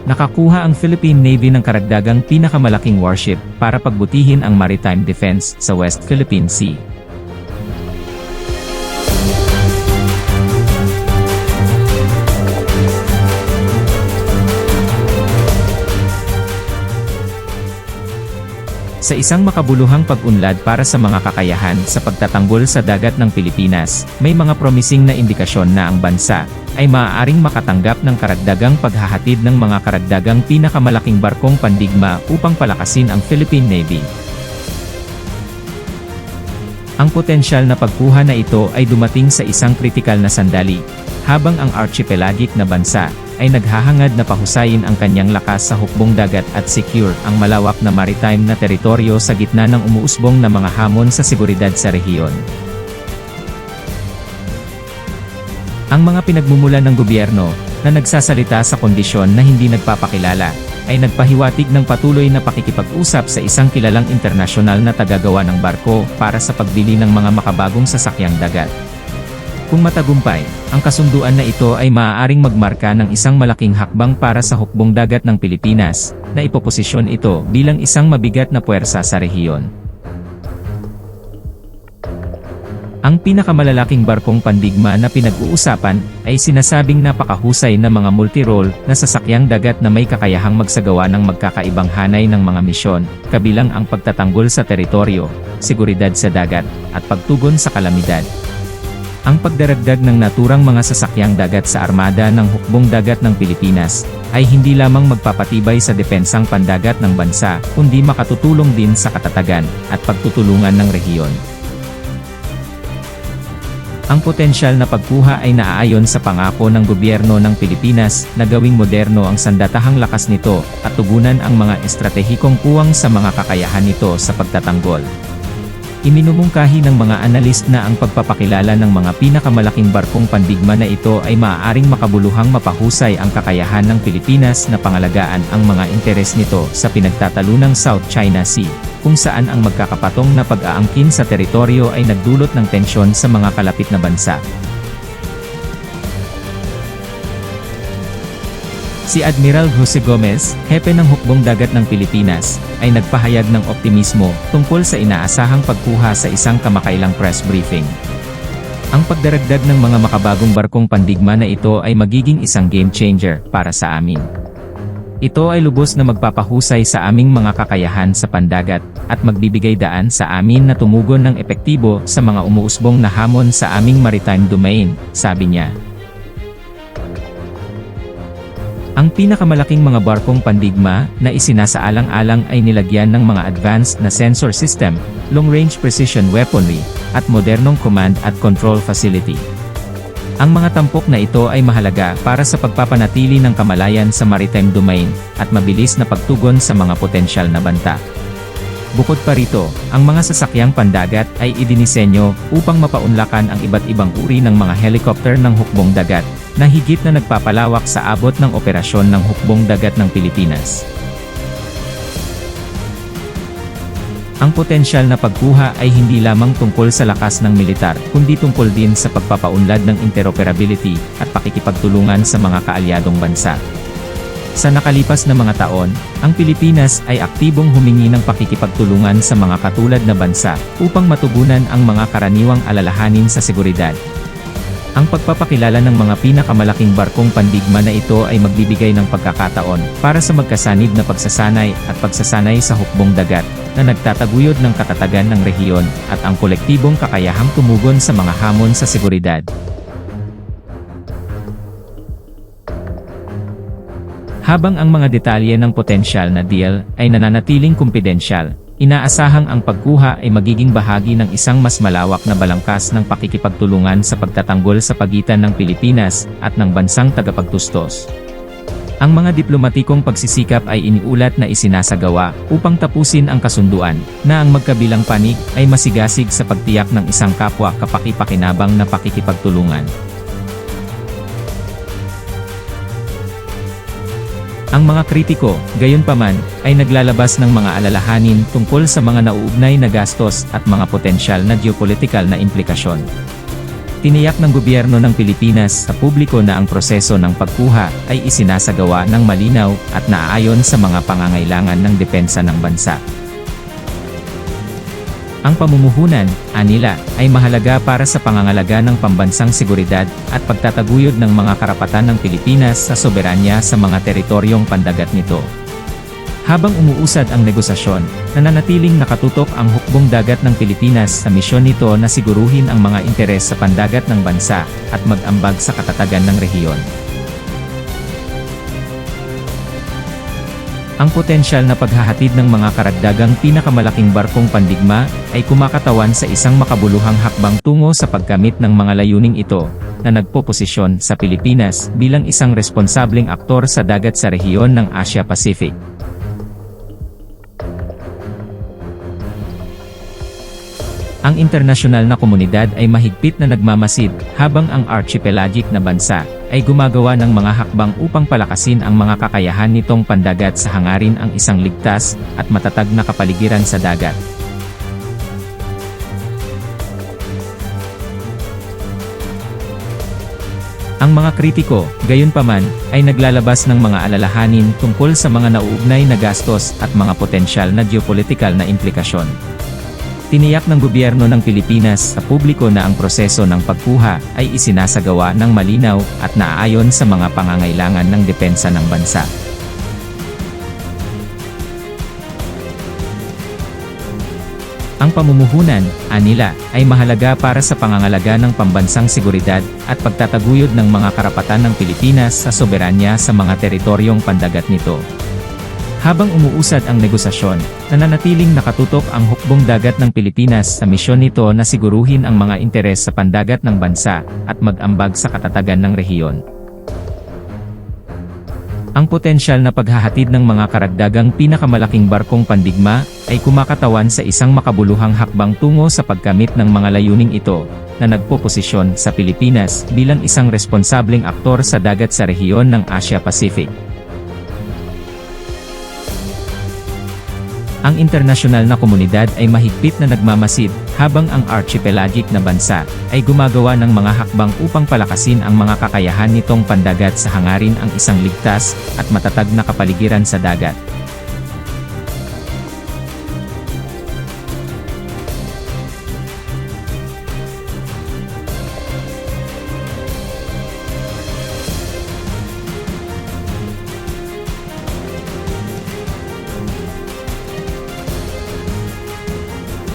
nakakuha ang Philippine Navy ng karagdagang pinakamalaking warship para pagbutihin ang maritime defense sa West Philippine Sea. Sa isang makabuluhang pag-unlad para sa mga kakayahan sa pagtatanggol sa dagat ng Pilipinas, may mga promising na indikasyon na ang bansa ay maaaring makatanggap ng karagdagang paghahatid ng mga karagdagang pinakamalaking barkong pandigma upang palakasin ang Philippine Navy. Ang potensyal na pagkuha na ito ay dumating sa isang kritikal na sandali, habang ang archipelagic na bansa ay naghahangad na pahusayin ang kanyang lakas sa hukbong dagat at secure ang malawak na maritime na teritoryo sa gitna ng umuusbong na mga hamon sa seguridad sa rehiyon. Ang mga pinagmumula ng gobyerno, na nagsasalita sa kondisyon na hindi nagpapakilala, ay nagpahiwatig ng patuloy na pakikipag-usap sa isang kilalang internasyonal na tagagawa ng barko para sa pagbili ng mga makabagong sasakyang dagat. Kung matagumpay, ang kasunduan na ito ay maaaring magmarka ng isang malaking hakbang para sa hukbong dagat ng Pilipinas, na ipoposisyon ito bilang isang mabigat na puwersa sa rehiyon. Ang pinakamalalaking barkong pandigma na pinag-uusapan ay sinasabing napakahusay na mga multi-role na sasakyang dagat na may kakayahang magsagawa ng magkakaibang hanay ng mga misyon, kabilang ang pagtatanggol sa teritoryo, seguridad sa dagat, at pagtugon sa kalamidad. Ang pagdaragdag ng naturang mga sasakyang dagat sa armada ng hukbong dagat ng Pilipinas, ay hindi lamang magpapatibay sa depensang pandagat ng bansa, kundi makatutulong din sa katatagan, at pagtutulungan ng rehiyon. Ang potensyal na pagkuha ay naaayon sa pangako ng gobyerno ng Pilipinas, na gawing moderno ang sandatahang lakas nito, at tugunan ang mga estratehikong kuwang sa mga kakayahan nito sa pagtatanggol. Iminumungkahi ng mga analist na ang pagpapakilala ng mga pinakamalaking barkong pandigma na ito ay maaaring makabuluhang mapahusay ang kakayahan ng Pilipinas na pangalagaan ang mga interes nito sa pinagtatalunang South China Sea, kung saan ang magkakapatong na pag-aangkin sa teritoryo ay nagdulot ng tensyon sa mga kalapit na bansa. Si Admiral Jose Gomez, hepe ng hukbong dagat ng Pilipinas, ay nagpahayag ng optimismo tungkol sa inaasahang pagkuha sa isang kamakailang press briefing. Ang pagdaragdag ng mga makabagong barkong pandigma na ito ay magiging isang game changer para sa amin. Ito ay lubos na magpapahusay sa aming mga kakayahan sa pandagat, at magbibigay daan sa amin na tumugon ng epektibo sa mga umuusbong na hamon sa aming maritime domain, sabi niya. Ang pinakamalaking mga barkong pandigma na isinasaalang-alang ay nilagyan ng mga advanced na sensor system, long-range precision weaponry, at modernong command at control facility. Ang mga tampok na ito ay mahalaga para sa pagpapanatili ng kamalayan sa maritime domain, at mabilis na pagtugon sa mga potensyal na banta. Bukod pa rito, ang mga sasakyang pandagat ay idinisenyo upang mapaunlakan ang iba't ibang uri ng mga helicopter ng hukbong dagat, na higit na nagpapalawak sa abot ng operasyon ng hukbong dagat ng Pilipinas. Ang potensyal na pagkuha ay hindi lamang tungkol sa lakas ng militar, kundi tungkol din sa pagpapaunlad ng interoperability at pakikipagtulungan sa mga kaalyadong bansa. Sa nakalipas na mga taon, ang Pilipinas ay aktibong humingi ng pakikipagtulungan sa mga katulad na bansa upang matugunan ang mga karaniwang alalahanin sa seguridad. Ang pagpapakilala ng mga pinakamalaking barkong pandigma na ito ay magbibigay ng pagkakataon para sa magkasanib na pagsasanay at pagsasanay sa hukbong dagat, na nagtataguyod ng katatagan ng rehiyon at ang kolektibong kakayahang tumugon sa mga hamon sa seguridad. Habang ang mga detalye ng potensyal na deal ay nananatiling kumpidensyal, inaasahang ang pagkuha ay magiging bahagi ng isang mas malawak na balangkas ng pakikipagtulungan sa pagtatanggol sa pagitan ng Pilipinas at ng bansang tagapagtustos. Ang mga diplomatikong pagsisikap ay iniulat na isinasagawa upang tapusin ang kasunduan, na ang magkabilang panig ay masigasig sa pagtiyak ng isang kapwa kapaki-pakinabang na pakikipagtulungan. Ang mga kritiko, gayunpaman, ay naglalabas ng mga alalahanin tungkol sa mga nauugnay na gastos at mga potensyal na geopolitikal na implikasyon. Tiniyak ng gobyerno ng Pilipinas sa publiko na ang proseso ng pagkuha ay isinasagawa ng malinaw at naaayon sa mga pangangailangan ng depensa ng bansa. Ang pamumuhunan, anila, ay mahalaga para sa pangangalaga ng pambansang seguridad at pagtataguyod ng mga karapatan ng Pilipinas sa soberanya sa mga teritoryong pandagat nito. Habang umuusad ang negosasyon, nananatiling nakatutok ang hukbong dagat ng Pilipinas sa misyon nito na siguruhin ang mga interes sa pandagat ng bansa at mag-ambag sa katatagan ng rehiyon. Ang potensyal na paghahatid ng mga karagdagang pinakamalaking barkong pandigma ay kumakatawan sa isang makabuluhang hakbang tungo sa pagkamit ng mga layuning ito, na nagpoposisyon sa Pilipinas bilang isang responsableng aktor sa dagat sa rehiyon ng Asia-Pacific. Ang internasyonal na komunidad ay mahigpit na nagmamasid, habang ang archipelagic na bansa ay gumagawa ng mga hakbang upang palakasin ang mga kakayahan nitong pandagat sa hangarin ang isang ligtas at matatag na kapaligiran sa dagat. Ang mga kritiko, gayunpaman, ay naglalabas ng mga alalahanin tungkol sa mga nauugnay na gastos at mga potensyal na geopolitikal na implikasyon. Tiniyak ng gobyerno ng Pilipinas sa publiko na ang proseso ng pagkuha ay isinasagawa ng malinaw at naaayon sa mga pangangailangan ng depensa ng bansa. Ang pamumuhunan, anila, ay mahalaga para sa pangangalaga ng pambansang seguridad at pagtataguyod ng mga karapatan ng Pilipinas sa soberanya sa mga teritoryong pandagat nito. Habang umuusad ang negosasyon, nananatiling nakatutok ang hukbong dagat ng Pilipinas sa misyon nito na siguruhin ang mga interes sa pandagat ng bansa at mag-ambag sa katatagan ng rehiyon. Ang potensyal na paghahatid ng mga karagdagang pinakamalaking barkong pandigma ay kumakatawan sa isang makabuluhang hakbang tungo sa pagkamit ng mga layuning ito, na nagpoposisyon sa Pilipinas bilang isang responsableng aktor sa dagat sa rehiyon ng Asia-Pacific. Ang internasyonal na komunidad ay mahigpit na nagmamasid, habang ang archipelagic na bansa ay gumagawa ng mga hakbang upang palakasin ang mga kakayahan nitong pandagat sa hangarin ang isang ligtas at matatag na kapaligiran sa dagat.